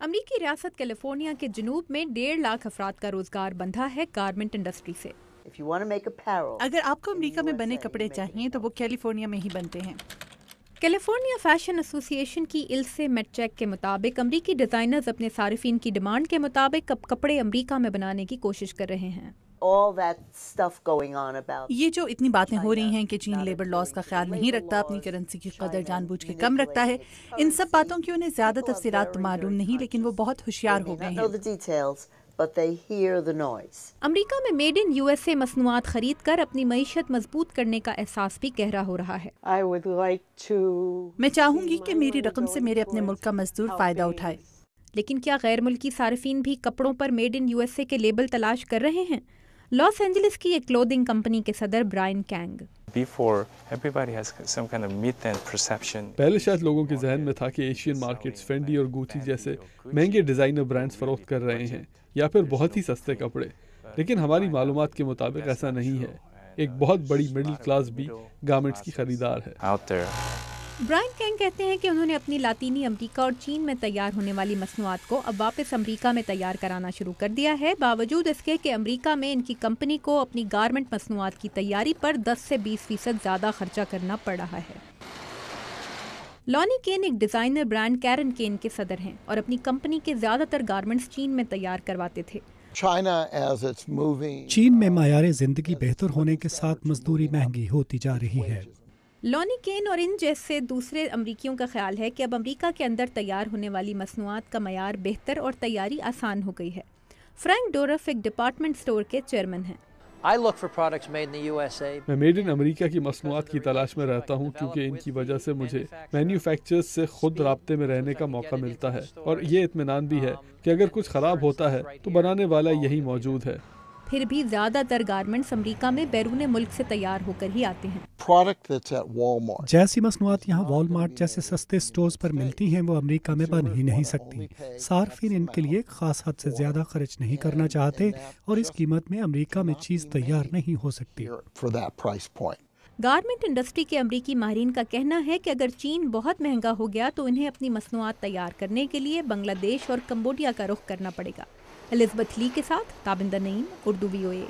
امریکی ریاست کیلیفورنیا کے جنوب میں 1.5 لاکھ افراد کا روزگار بندھا ہے گارمنٹ انڈسٹری سے۔ اگر آپ کو امریکہ میں بنے کپڑے چاہیے تو وہ کیلیفورنیا میں ہی بنتے ہیں۔ کیلیفورنیا فیشن ایسوسی ایشن کی ایلسے میٹچیک کے مطابق امریکی ڈیزائنرز اپنے صارفین کی ڈیمانڈ کے مطابق اب کپڑے امریکہ میں بنانے کی کوشش کر رہے ہیں۔ یہ جو اتنی باتیں ہو رہی ہیں کہ چین لیبر لاز کا خیال نہیں رکھتا، اپنی کرنسی کی قدر جان بوجھ کے کم رکھتا ہے، ان سب باتوں کی انہیں زیادہ تفصیلات تو معلوم نہیں، لیکن وہ بہت ہوشیار ہو گئے ہیں۔ امریکہ میں میڈ ان یو ایس اے مصنوعات خرید کر اپنی معیشت مضبوط کرنے کا احساس بھی گہرا ہو رہا ہے۔ میں چاہوں گی کہ میری رقم سے میرے اپنے ملک کا مزدور فائدہ اٹھائے۔ لیکن کیا غیر ملکی صارفین بھی کپڑوں پر made in U S A کے لیبل تلاش کر رہے ہیں؟ لاس اینجلس کی ایک کلودنگ کمپنی کے صدر برائن کینگ۔ پہلے شاید لوگوں کے ذہن میں تھا کہ ایشین مارکیٹس فینڈی اور گوچی جیسے مہنگے ڈیزائنر برانڈز فروخت کر رہے ہیں یا پھر بہت ہی سستے کپڑے، لیکن ہماری معلومات کے مطابق ایسا نہیں ہے۔ ایک بہت بڑی مڈل کلاس بھی گارمنٹس کی خریدار ہے۔ برائن کینگ کہتے ہیں کہ انہوں نے اپنی لاطینی امریکہ اور چین میں تیار ہونے والی مصنوعات کو اب واپس امریکہ میں تیار کرانا شروع کر دیا ہے، باوجود اس کے کہ امریکہ میں ان کی کمپنی کو اپنی گارمنٹ مصنوعات کی تیاری پر 10 سے 20% زیادہ خرچہ کرنا پڑ رہا ہے۔ لانی کین ایک ڈیزائنر برانڈ کیرن کین کے صدر ہیں اور اپنی کمپنی کے زیادہ تر گارمنٹس چین میں تیار کرواتے تھے۔ چین میں معیار زندگی بہتر ہونے کے ساتھ مزدوری مہنگی ہوتی جا رہی ہے۔ لانی کین اور ان جیسے دوسرے امریکیوں کا خیال ہے کہ اب امریکہ کے اندر تیار ہونے والی مصنوعات کا معیار بہتر اور تیاری آسان ہو گئی ہے۔ فرینک ڈورف ایک ڈپارٹمنٹ اسٹور کے چیئرمین ہیں۔ میں میڈ ان امریکہ کی مصنوعات کی تلاش میں رہتا ہوں کیونکہ ان کی وجہ سے مجھے مینوفیکچررز سے خود رابطے میں رہنے کا موقع ملتا ہے، اور یہ اطمینان بھی ہے کہ اگر کچھ خراب ہوتا ہے تو بنانے والا یہی موجود ہے۔ پھر بھی زیادہ تر گارمنٹس امریکہ میں بیرون ملک سے تیار ہو کر ہی آتے ہیں۔ جیسی مصنوعات یہاں والمارٹ جیسے سستے سٹورز پر ملتی ہیں وہ امریکہ میں بن ہی نہیں سکتی۔ صارفین ان کے لیے خاص حد سے زیادہ خرچ نہیں کرنا چاہتے اور اس قیمت میں امریکہ میں چیز تیار نہیں ہو سکتی۔ گارمنٹ انڈسٹری کے امریکی ماہرین کا کہنا ہے کہ اگر چین بہت مہنگا ہو گیا تو انہیں اپنی مصنوعات تیار کرنے کے لیے بنگلہ دیش اور کمبوڈیا کا رخ کرنا پڑے گا۔ الزبتھ لی کے ساتھ تابندہ نعیم، اردو VOA۔